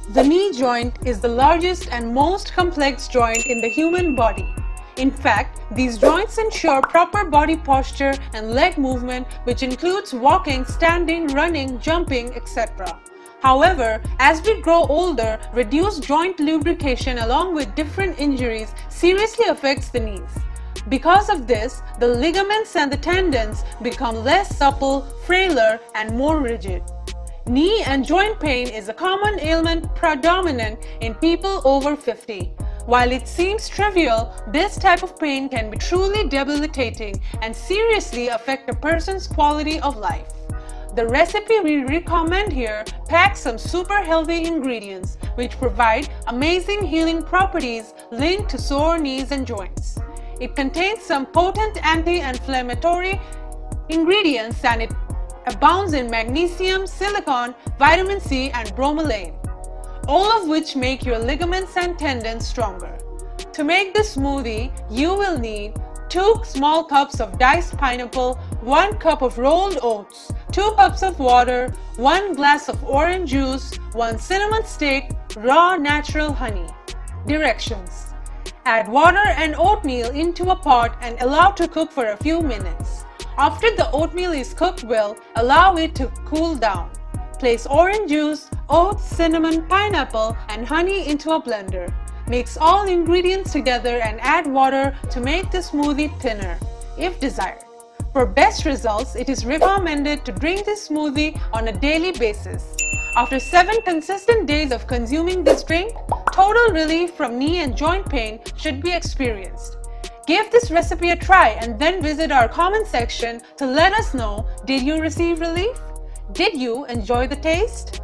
The knee joint is the largest and most complex joint in the human body. In fact, these joints ensure proper body posture and leg movement, which includes walking, standing, running, jumping, etc. However, as we grow older, reduced joint lubrication along with different injuries seriously affects the knees. Because of this, the ligaments and the tendons become less supple, frailer, and more rigid. Knee and joint pain is a common ailment predominant in people over 50. While it seems trivial, this type of pain can be truly debilitating and seriously affect a person's quality of life. The recipe we recommend here packs some super healthy ingredients which provide amazing healing properties linked to sore knees and joints. It contains some potent anti-inflammatory ingredients and it abounds in magnesium, silicon, vitamin C and bromelain, all of which make your ligaments and tendons stronger. To make this smoothie, you will need 2 small cups of diced pineapple, 1 cup of rolled oats, 2 cups of water, 1 glass of orange juice, 1 cinnamon stick, raw natural honey. Directions: add water and oatmeal into a pot and allow to cook for a few minutes. After the oatmeal is cooked well, allow it to cool down. Place orange juice, oats, cinnamon, pineapple, and honey into a blender. Mix all ingredients together and add water to make the smoothie thinner, if desired. For best results, it is recommended to drink this smoothie on a daily basis. After 7 consistent days of consuming this drink, total relief from knee and joint pain should be experienced. Give this recipe a try and then visit our comment section to let us know, did you receive relief? Did you enjoy the taste?